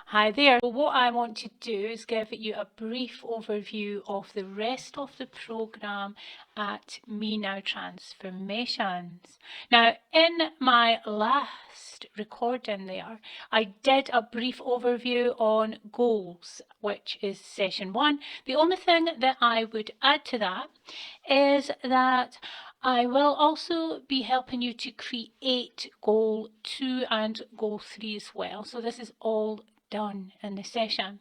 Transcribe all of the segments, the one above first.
Hi there. So what I want to do is give you a brief overview of the rest of the programme at Me Now Transformations. Now, in my last recording there, I did a brief overview on goals, which is session 1. The only thing that I would add to that is that I will also be helping you to create goal 2 and goal 3 as well. So this is all done in the session.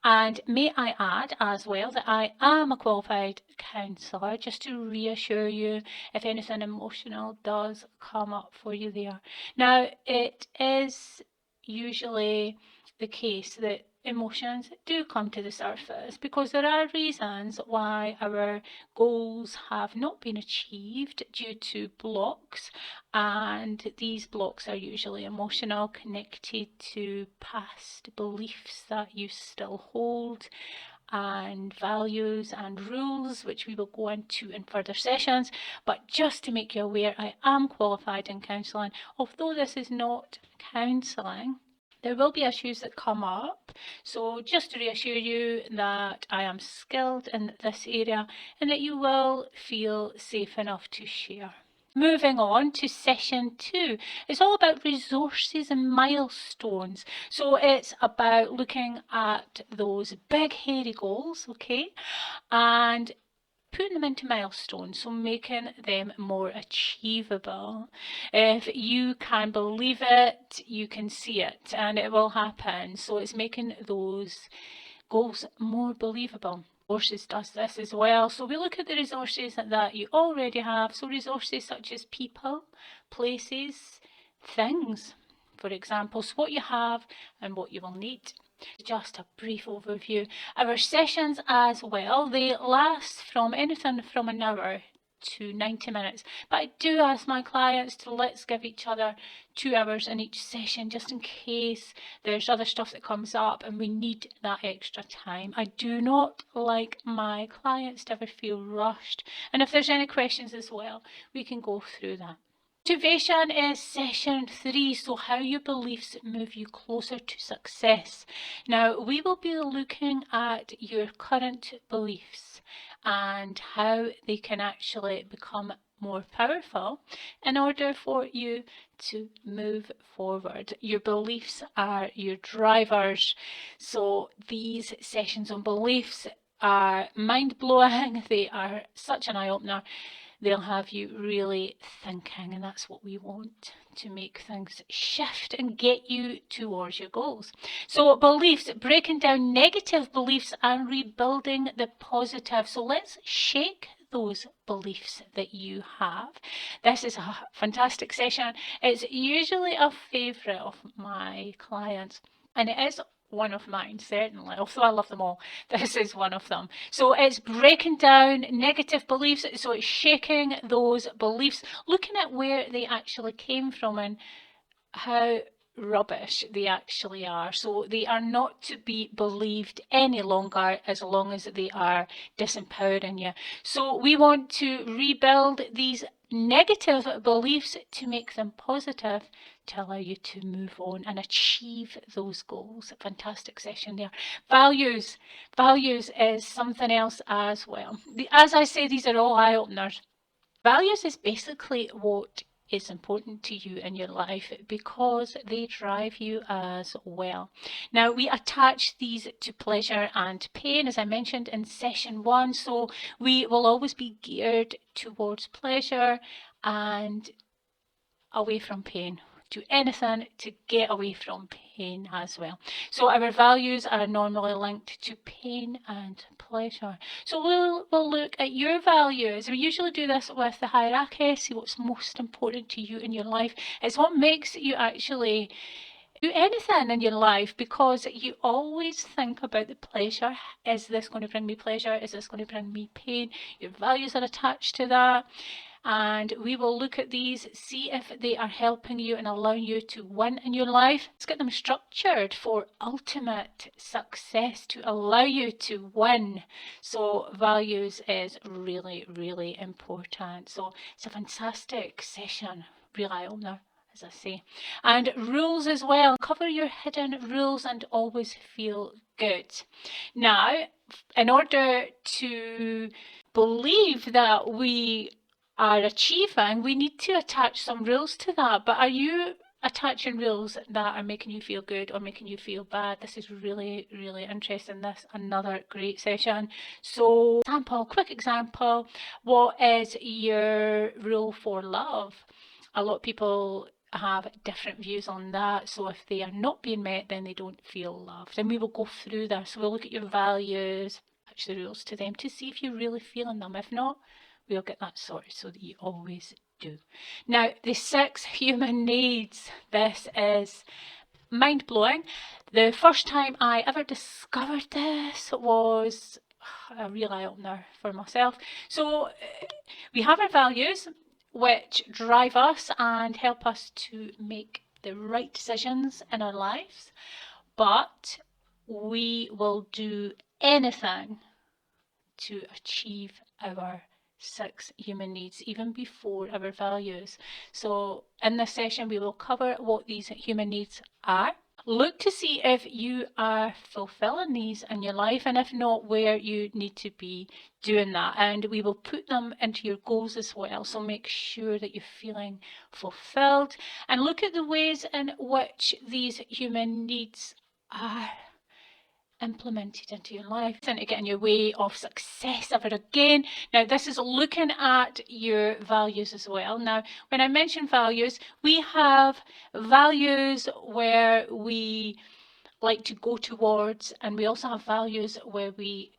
And may I add as well that I am a qualified counsellor, just to reassure you if anything emotional does come up for you there. Now, it is usually the case that emotions do come to the surface because there are reasons why our goals have not been achieved due to blocks, and these blocks are usually emotional, connected to past beliefs that you still hold and values and rules, which we will go into in further sessions. But just to make you aware, I am qualified in counselling. Although this is not counselling, there will be issues that come up, so just to reassure you that I am skilled in this area and that you will feel safe enough to share. Moving on to session 2, it's all about resources and milestones. So it's about looking at those big hairy goals, okay, and putting them into milestones, so making them more achievable. If you can believe it, you can see it, and it will happen. So it's making those goals more believable. Resources does this as well. So we look at the resources that you already have. So resources such as people, places, things, for example. So what you have and what you will need. Just a brief overview. Our sessions as well, they last from anything from an hour to 90 minutes. But I do ask my clients to let's give each other 2 hours in each session, just in case there's other stuff that comes up and we need that extra time. I do not like my clients to ever feel rushed. And if there's any questions as well, we can go through that. Motivation is session 3, so how your beliefs move you closer to success. Now, we will be looking at your current beliefs and how they can actually become more powerful in order for you to move forward. Your beliefs are your drivers, so these sessions on beliefs are mind-blowing. They are such an eye-opener. They'll have you really thinking, and that's what we want, to make things shift and get you towards your goals. So beliefs, breaking down negative beliefs and rebuilding the positive. So let's shake those beliefs that you have. This is a fantastic session. It's usually a favourite of my clients, and it is one of mine, certainly, although I love them all. This is one of them. So it's breaking down negative beliefs, so it's shaking those beliefs, looking at where they actually came from and how rubbish they actually are. So they are not to be believed any longer as long as they are disempowering you. So we want to rebuild these negative beliefs to make them positive, to allow you to move on and achieve those goals. Fantastic session there. Values. Values is something else as well. As I say, these are all eye openers. Values is basically what is important to you in your life because they drive you as well. Now, we attach these to pleasure and pain, as I mentioned in session 1. So we will always be geared towards pleasure and away from pain. Do anything to get away from pain as well. So our values are normally linked to pain and pleasure. So we'll look at your values. We usually do this with the hierarchy, see what's most important to you in your life. It's what makes you actually do anything in your life, because you always think about the pleasure. Is this going to bring me pleasure? Is this going to bring me pain? Your values are attached to that. And we will look at these, see if they are helping you and allowing you to win in your life. Let's get them structured for ultimate success to allow you to win. So values is really, really important. So it's a fantastic session, real eye opener as I say. And rules as well. Cover your hidden rules and always feel good. Now, in order to believe that we are achieving, we need to attach some rules to that. But are you attaching rules that are making you feel good or making you feel bad? This is really, really interesting. This another great session. So, quick example, what is your rule for love? A lot of people have different views on that. So if they are not being met, then they don't feel loved. And we will go through this. So we'll look at your values, attach the rules to them to see if you're really feeling them. If not, we'll get that sorted so that you always do. Now, the 6 human needs. This is mind-blowing. The first time I ever discovered this was a real eye-opener for myself. So we have our values, which drive us and help us to make the right decisions in our lives, but we will do anything to achieve our 6 human needs, even before our values. So in this session, we will cover what these human needs are. Look to see if you are fulfilling these in your life, and if not, where you need to be doing that. And we will put them into your goals as well. So make sure that you're feeling fulfilled and look at the ways in which these human needs are implemented into your life and to get in your way of success ever again. Now, this is looking at your values as well. Now, when I mention values, we have values where we like to go towards, and we also have values where we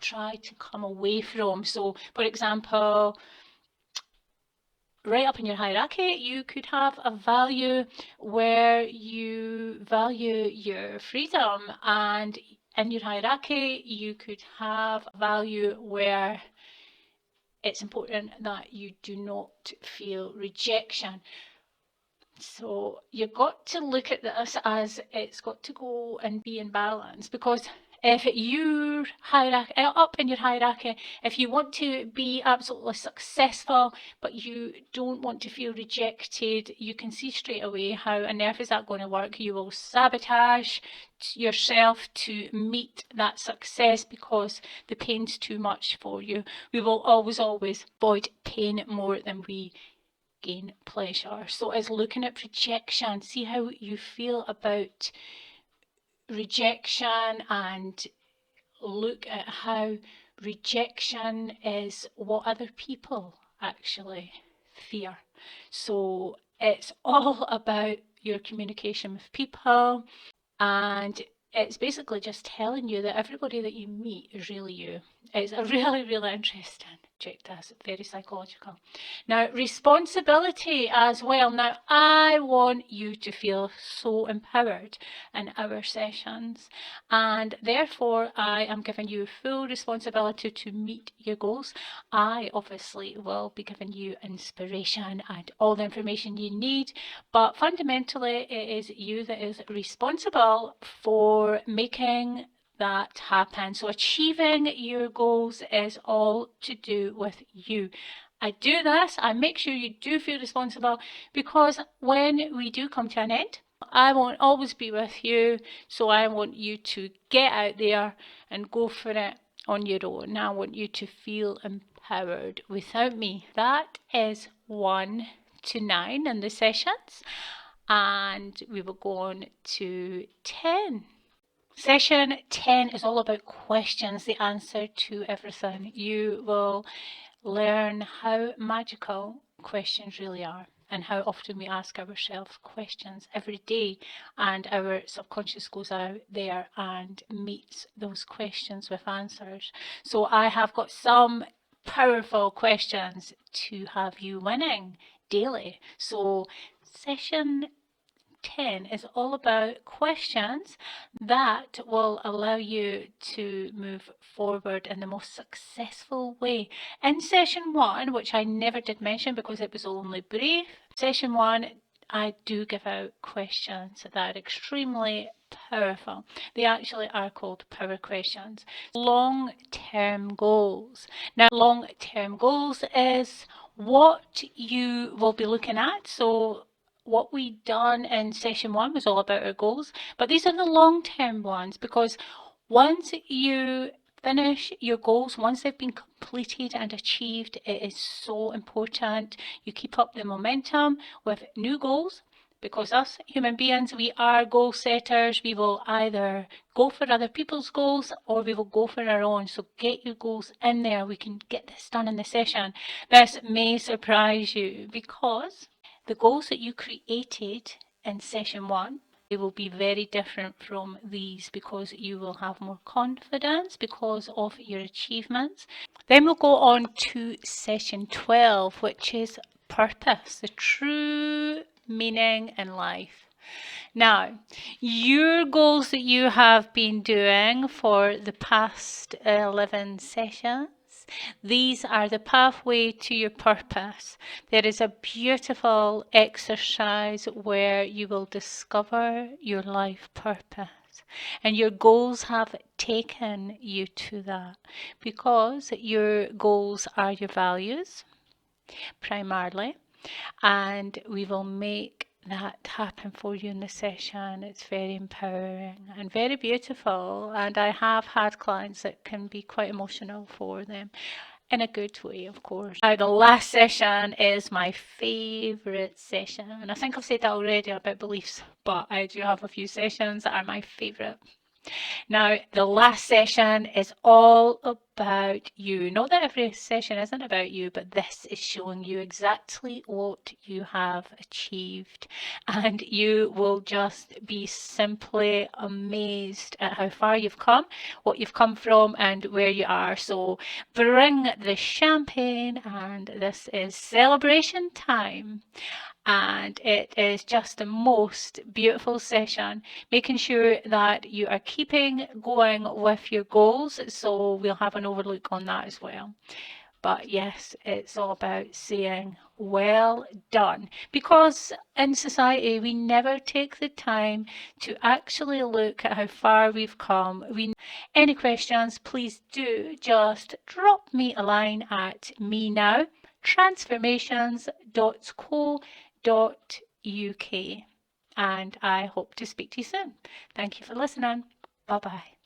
try to come away from. So, for example, right up in your hierarchy, you could have a value where you value your freedom, and in your hierarchy, you could have a value where it's important that you do not feel rejection. So you've got to look at this as it's got to go and be in balance, because if you're up in your hierarchy, if you want to be absolutely successful, but you don't want to feel rejected, you can see straight away how on earth is that going to work. You will sabotage yourself to meet that success because the pain's too much for you. We will always avoid pain more than we gain pleasure. So it's looking at rejection. See how you feel about rejection, and look at how rejection is what other people actually fear. So it's all about your communication with people, and it's basically just telling you that everybody that you meet is really you. It's a really, really interesting. Check this, very psychological. Now, responsibility as well. Now, I want you to feel so empowered in our sessions, and therefore I am giving you full responsibility to meet your goals. I obviously will be giving you inspiration and all the information you need, but fundamentally it is you that is responsible for making that happen. So achieving your goals is all to do with you. I do this, I make sure you do feel responsible, because when we do come to an end, I won't always be with you. So I want you to get out there and go for it on your own. I want you to feel empowered without me. That is 1 to 9 in the sessions, and we will go on to 10. Session 10 is all about questions, the answer to everything. You will learn how magical questions really are, and how often we ask ourselves questions every day, and our subconscious goes out there and meets those questions with answers. So I have got some powerful questions to have you winning daily. So session 10 is all about questions that will allow you to move forward in the most successful way. In session 1, which I never did mention because it was only brief, session 1, I do give out questions that are extremely powerful. They actually are called power questions. Long-term goals. Now, long-term goals is what you will be looking at. So what we done in session 1 was all about our goals, but these are the long-term ones, because once you finish your goals, once they've been completed and achieved, it is so important you keep up the momentum with new goals, because us human beings, we are goal setters. We will either go for other people's goals or we will go for our own. So get your goals in there. We can get this done in the session. This may surprise you, because the goals that you created in session 1, they will be very different from these, because you will have more confidence because of your achievements. Then we'll go on to session 12, which is purpose, the true meaning in life. Now, your goals that you have been doing for the past 11 sessions, these are the pathway to your purpose. There is a beautiful exercise where you will discover your life purpose. And your goals have taken you to that, because your goals are your values primarily, and we will make that happen for you in the session. It's very empowering and very beautiful, and I have had clients that can be quite emotional for them, in a good way, of course. Now, the last session is my favourite session, and I think I've said that already about beliefs, but I do have a few sessions that are my favourite. Now, the last session is all about you. Not that every session isn't about you, but this is showing you exactly what you have achieved. And you will just be simply amazed at how far you've come, what you've come from, and where you are. So bring the champagne, and this is celebration time. And it is just the most beautiful session, making sure that you are keeping going with your goals. So we'll have an overlook on that as well. But yes, it's all about saying well done, because in society we never take the time to actually look at how far we've come. Any questions, please do just drop me a line at menowtransformations.co.uk, and I hope to speak to you soon. Thank you for listening. Bye bye.